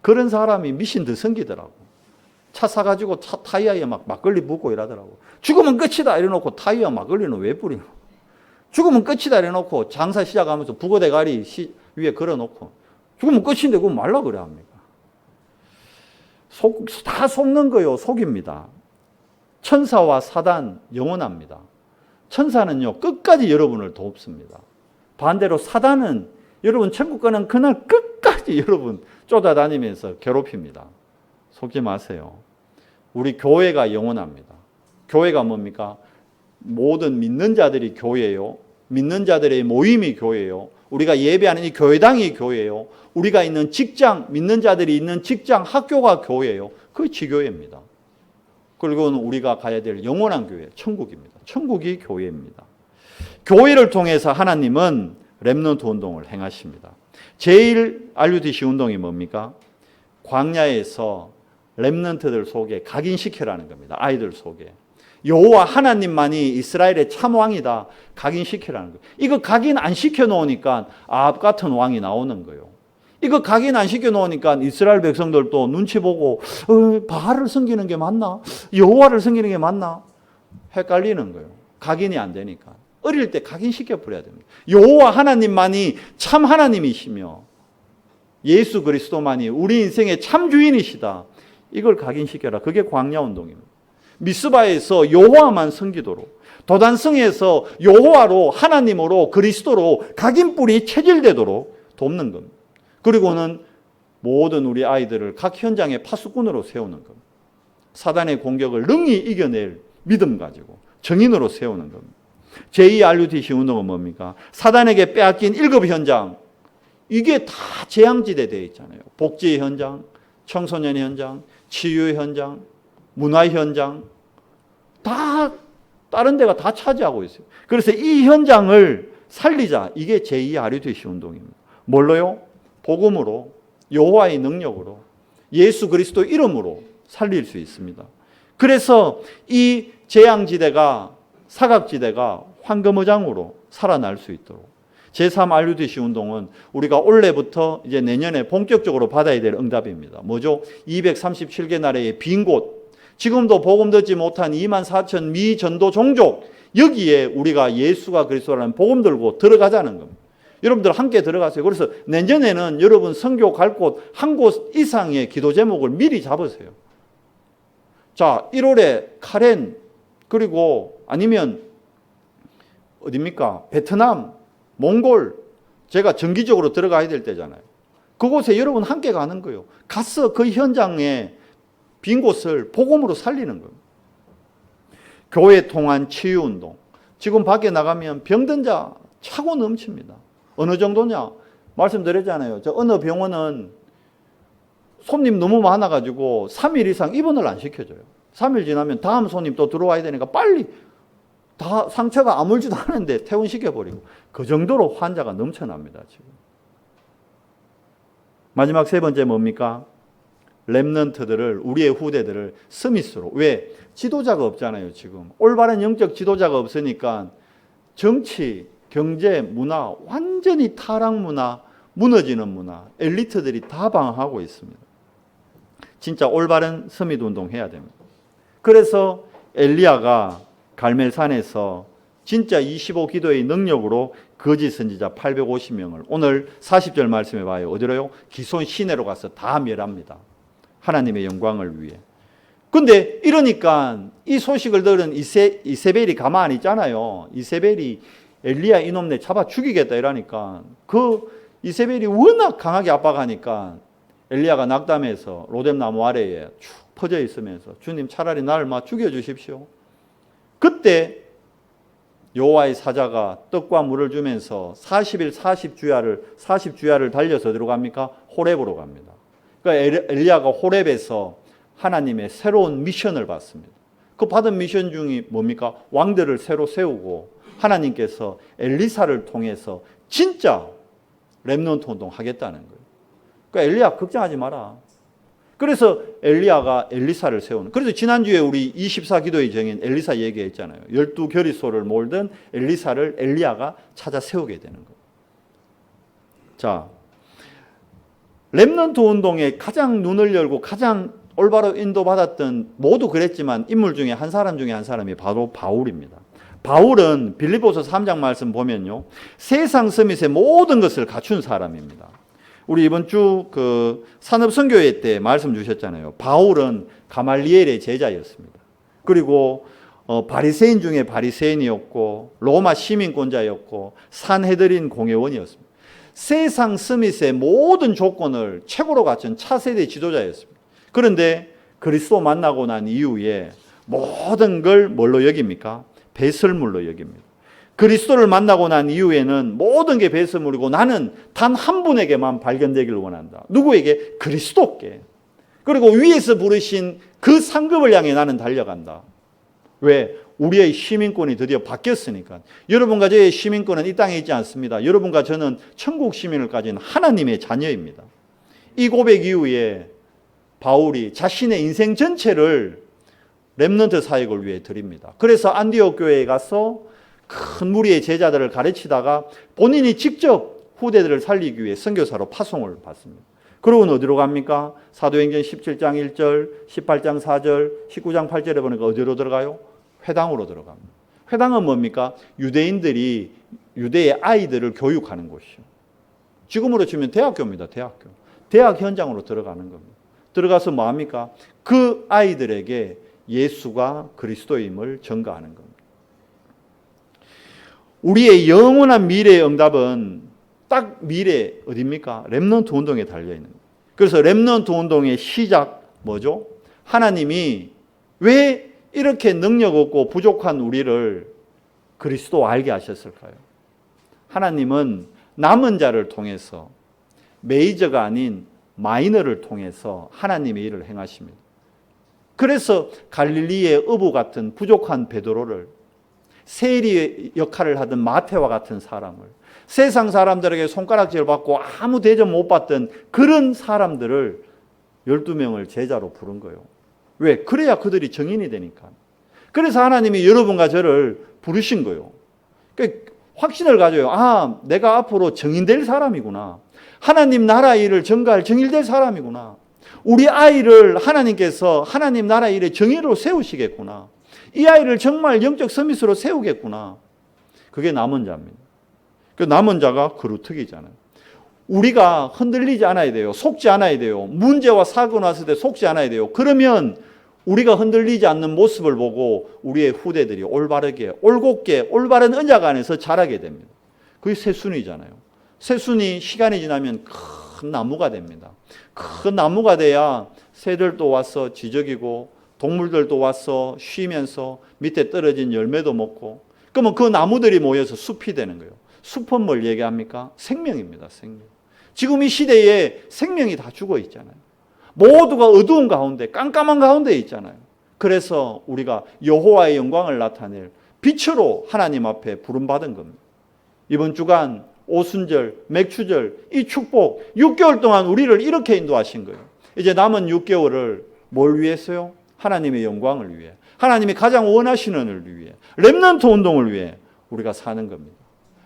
그런 사람이 미신 더 생기더라고. 차 사가지고 차 타이어에 막 막걸리 붓고 이러더라고. 죽으면 끝이다 이래놓고 타이어 막걸리는 왜 뿌려? 죽으면 끝이다 이래놓고 장사 시작하면서 북어대가리 위에 걸어놓고 죽으면 끝인데 그건 말라 그래 합니까? 다 속는 거요. 속입니다. 천사와 사단 영원합니다. 천사는요 끝까지 여러분을 돕습니다. 반대로 사단은 여러분 천국 가는 그날 끝까지 여러분 쫓아다니면서 괴롭힙니다. 속지 마세요. 우리 교회가 영원합니다. 교회가 뭡니까? 모든 믿는 자들이 교회예요. 믿는 자들의 모임이 교회예요. 우리가 예배하는 이 교회당이 교회예요. 우리가 있는 직장, 믿는 자들이 있는 직장, 학교가 교회예요. 그게 지교회입니다. 그리고는 우리가 가야 될 영원한 교회, 천국입니다. 천국이 교회입니다. 교회를 통해서 하나님은 렘넌트 운동을 행하십니다. 제일 RUTC 운동이 뭡니까? 광야에서 렘넌트들 속에 각인시켜라는 겁니다. 아이들 속에. 여호와 하나님만이 이스라엘의 참 왕이다. 각인시켜라는 거예요. 이거 각인 안 시켜놓으니까 아합 같은 왕이 나오는 거예요. 이거 각인 안 시켜놓으니까 이스라엘 백성들도 눈치 보고 바알을 섬기는 게 맞나? 여호와를 섬기는 게 맞나? 헷갈리는 거예요. 각인이 안 되니까. 어릴 때 각인시켜버려야 됩니다. 여호와 하나님만이 참 하나님이시며 예수 그리스도만이 우리 인생의 참 주인이시다. 이걸 각인시켜라. 그게 광야운동입니다. 미스바에서 여호와만 섬기도록, 도단성에서 여호와로 하나님으로 그리스도로 각인뿔이 체질되도록 돕는 겁니다. 그리고는 모든 우리 아이들을 각 현장의 파수꾼으로 세우는 겁니다. 사단의 공격을 능히 이겨낼 믿음 가지고 정인으로 세우는 겁니다. 제2RUTC 운동은 뭡니까? 사단에게 빼앗긴 1급 현장, 이게 다 재앙지대 되어 있잖아요. 복지 현장, 청소년 현장, 치유 현장, 문화 현장, 다 다른 데가 다 차지하고 있어요. 그래서 이 현장을 살리자. 이게 제2RUTC 운동입니다. 뭘로요? 복음으로, 여호와의 능력으로, 예수 그리스도 이름으로 살릴 수 있습니다. 그래서 이 재앙지대가, 사각지대가 황금어장으로 살아날 수 있도록 제3RUTC 운동은 우리가 올해부터 이제 내년에 본격적으로 받아야 될 응답입니다. 뭐죠? 237개 나라의 빈 곳, 지금도 복음 듣지 못한 24,000 미전도 종족, 여기에 우리가 예수가 그리스도라는 복음 들고 들어가자는 겁니다. 여러분들 함께 들어가세요. 그래서 내년에는 여러분 선교 갈 곳 한 곳 이상의 기도 제목을 미리 잡으세요. 자, 1월에 카렌, 그리고 아니면 어디입니까? 베트남, 몽골, 제가 정기적으로 들어가야 될 때잖아요. 그곳에 여러분 함께 가는 거예요. 가서 그 현장에 빈 곳을 복음으로 살리는 거예요. 교회 통한 치유운동. 지금 밖에 나가면 병든 자 차고 넘칩니다. 어느 정도냐? 말씀드렸잖아요. 저 어느 병원은 손님 너무 많아가지고 3일 이상 입원을 안 시켜줘요. 3일 지나면 다음 손님 또 들어와야 되니까 빨리 다 상처가 아물지도 않은데 퇴원시켜버리고, 그 정도로 환자가 넘쳐납니다. 지금. 마지막 세 번째 뭡니까? 렘넌트들을, 우리의 후대들을 스미스로. 왜? 지도자가 없잖아요. 지금 올바른 영적 지도자가 없으니까 정치, 경제, 문화, 완전히 타락 문화, 무너지는 문화, 엘리트들이 다 방황하고 있습니다. 진짜 올바른 스밋 운동 해야 됩니다. 그래서 엘리야가 갈멜산에서 진짜 25 기도의 능력으로 거짓 선지자 850명을 오늘 40절 말씀해 봐요. 어디로요? 기손 시내로 가서 다 멸합니다. 하나님의 영광을 위해. 근데 이러니까 이 소식을 들은 이세벨이 가만히 있잖아요. 이세벨이 엘리야 이놈네 잡아 죽이겠다 이러니까 그 이세벨이 워낙 강하게 압박하니까 엘리야가 낙담해서 로뎀나무 아래에 쭉 퍼져 있으면서 주님 차라리 나를 막 죽여주십시오. 그때 여호와의 사자가 떡과 물을 주면서 40일 40주야를 달려서 어디로 갑니까? 호렙으로 갑니다. 그러니까 엘리야가 호렙에서 하나님의 새로운 미션을 받습니다. 그 받은 미션 중이 뭡니까? 왕들을 새로 세우고 하나님께서 엘리사를 통해서 진짜 렘넌트 운동 하겠다는 거예요. 그러니까 엘리야 걱정하지 마라. 그래서 엘리야가 엘리사를 세우는. 그래서 지난주에 우리 24기도의 정인 엘리사 얘기했잖아요. 12결의소를 몰던 엘리사를 엘리야가 찾아 세우게 되는 거예요. 자, 렘넌트 운동에 가장 눈을 열고 가장 올바로 인도받았던, 모두 그랬지만 인물 중에 한 사람이 바로 바울입니다. 바울은 빌립보서 3장 말씀 보면요, 세상 서밋의 모든 것을 갖춘 사람입니다. 우리 이번 주 그 산업선교회 때 말씀 주셨잖아요. 바울은 가말리엘의 제자였습니다. 그리고 바리새인 중에 바리새인이었고 로마 시민권자였고 산헤드린 공회원이었습니다. 세상 스밋의 모든 조건을 최고로 갖춘 차세대 지도자였습니다. 그런데 그리스도 만나고 난 이후에 모든 걸 뭘로 여깁니까? 배설물로 여깁니다. 그리스도를 만나고 난 이후에는 모든 게 배설물이고 나는 단 한 분에게만 발견되기를 원한다. 누구에게? 그리스도께. 그리고 위에서 부르신 그 상급을 향해 나는 달려간다. 왜? 우리의 시민권이 드디어 바뀌었으니까. 여러분과 저의 시민권은 이 땅에 있지 않습니다. 여러분과 저는 천국 시민을 가진 하나님의 자녀입니다. 이 고백 이후에 바울이 자신의 인생 전체를 렘넌트 사역을 위해 드립니다. 그래서 안디옥 교회에 가서 큰 무리의 제자들을 가르치다가 본인이 직접 후대들을 살리기 위해 선교사로 파송을 받습니다. 그러고는 어디로 갑니까? 사도행전 17장 1절, 18장 4절, 19장 8절에 보니까 어디로 들어가요? 회당으로 들어갑니다. 회당은 뭡니까? 유대인들이 유대의 아이들을 교육하는 곳이요. 지금으로 치면 대학교입니다. 대학교. 대학 현장으로 들어가는 겁니다. 들어가서 뭐 합니까? 그 아이들에게 예수가 그리스도임을 전가하는 겁니다. 우리의 영원한 미래의 응답은 딱 미래 어디입니까? 렘넌트 운동에 달려있는 거예요. 그래서 렘넌트 운동의 시작 뭐죠? 하나님이 왜 이렇게 능력 없고 부족한 우리를 그리스도 알게 하셨을까요? 하나님은 남은 자를 통해서 메이저가 아닌 마이너를 통해서 하나님의 일을 행하십니다. 그래서 갈릴리의 어부 같은 부족한 베드로를, 세리 역할을 하던 마태와 같은 사람을, 세상 사람들에게 손가락질 받고 아무 대접 못 받던 그런 사람들을 12명을 제자로 부른 거예요. 왜? 그래야 그들이 정인이 되니까. 그래서 하나님이 여러분과 저를 부르신 거예요. 그러니까 확신을 가져요. 아, 내가 앞으로 정인될 사람이구나. 하나님 나라 일을 전가할 정일될 사람이구나. 우리 아이를 하나님께서 하나님 나라 일의 정의로 세우시겠구나. 이 아이를 정말 영적 서밋으로 세우겠구나. 그게 남은 자입니다. 그 남은 자가 그루터기잖아요. 우리가 흔들리지 않아야 돼요. 속지 않아야 돼요. 문제와 사고 났을 때 속지 않아야 돼요. 그러면 우리가 흔들리지 않는 모습을 보고 우리의 후대들이 올바르게, 올곧게, 올바른 언약 안에서 자라게 됩니다. 그게 새순이잖아요. 새순이 시간이 지나면 큰 나무가 됩니다. 큰 나무가 돼야 새들도 와서 지저귀고 동물들도 와서 쉬면서 밑에 떨어진 열매도 먹고, 그러면 그 나무들이 모여서 숲이 되는 거예요. 숲은 뭘 얘기합니까? 생명입니다. 생명. 지금 이 시대에 생명이 다 죽어 있잖아요. 모두가 어두운 가운데, 깜깜한 가운데 있잖아요. 그래서 우리가 여호와의 영광을 나타낼 빛으로 하나님 앞에 부름받은 겁니다. 이번 주간 오순절, 맥추절, 이 축복 6개월 동안 우리를 이렇게 인도하신 거예요. 이제 남은 6개월을 뭘 위해서요? 하나님의 영광을 위해, 하나님이 가장 원하시는 을 위해, 렘넌트 운동을 위해 우리가 사는 겁니다.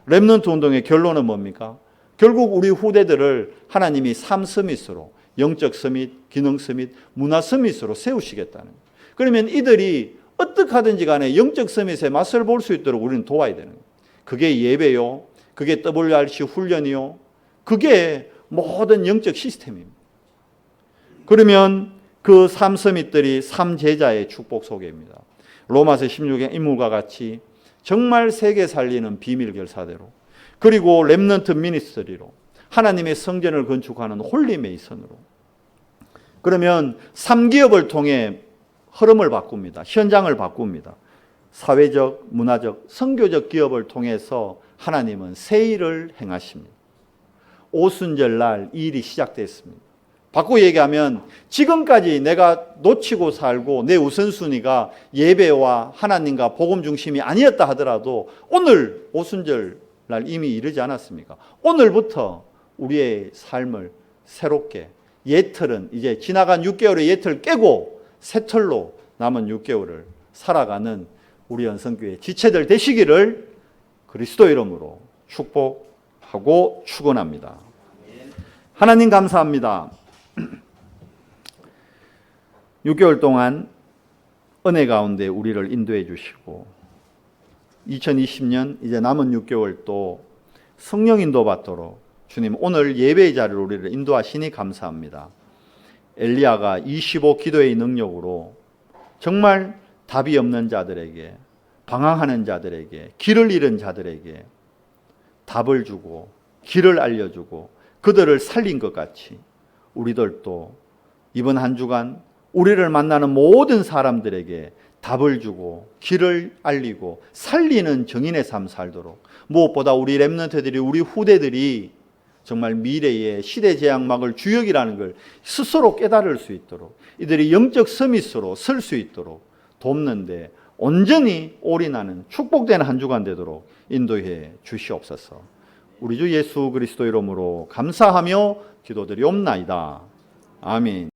렘넌트 운동의 결론은 뭡니까? 결국 우리 후대들을 하나님이 삶 서밋으로, 영적 서밋, 기능 서밋, 문화 서밋으로 세우시겠다는 거예요. 그러면 이들이 어떻게 하든지 간에 영적 서밋에 맛을 볼 수 있도록 우리는 도와야 되는 거예요. 그게 예배요, 그게 WRC 훈련이요, 그게 모든 영적 시스템입니다. 그러면 그 삶 서밋들이 삶 제자의 축복 소개입니다. 로마서 16의 인물과 같이 정말 세계 살리는 비밀 결사대로, 그리고 렘넌트 미니스트리로, 하나님의 성전을 건축하는 홀리 메이선으로. 그러면 3기업을 통해 흐름을 바꿉니다. 현장을 바꿉니다. 사회적, 문화적, 선교적 기업을 통해서 하나님은 새 일을 행하십니다. 오순절날 이 일이 시작됐습니다. 바꾸고 얘기하면 지금까지 내가 놓치고 살고 내 우선순위가 예배와 하나님과 복음 중심이 아니었다 하더라도 오늘 오순절날 이미 이르지 않았습니까? 오늘부터 우리의 삶을 새롭게, 옛틀은 이제 지나간 6개월의 옛틀 깨고 새 틀로 남은 6개월을 살아가는 우리 연성교회 지체들 되시기를 그리스도 이름으로 축복하고 축원합니다. 하나님 감사합니다. 6개월 동안 은혜 가운데 우리를 인도해 주시고 2020년 이제 남은 6개월 또 성령 인도 받도록 주님 오늘 예배의 자리로 우리를 인도하시니 감사합니다. 엘리야가 25 기도의 능력으로 정말 답이 없는 자들에게, 방황하는 자들에게, 길을 잃은 자들에게 답을 주고 길을 알려주고 그들을 살린 것 같이 우리들도 이번 한 주간 우리를 만나는 모든 사람들에게 답을 주고 길을 알리고 살리는 정인의 삶 살도록, 무엇보다 우리 렘넌트들이, 우리 후대들이 정말 미래의 시대재앙막을 주역이라는 걸 스스로 깨달을 수 있도록, 이들이 영적 서밋으로 설 수 있도록 돕는데 온전히 올인하는 축복된 한 주간 되도록 인도해 주시옵소서. 우리 주 예수 그리스도 이름으로 감사하며 기도드리옵나이다. 아멘.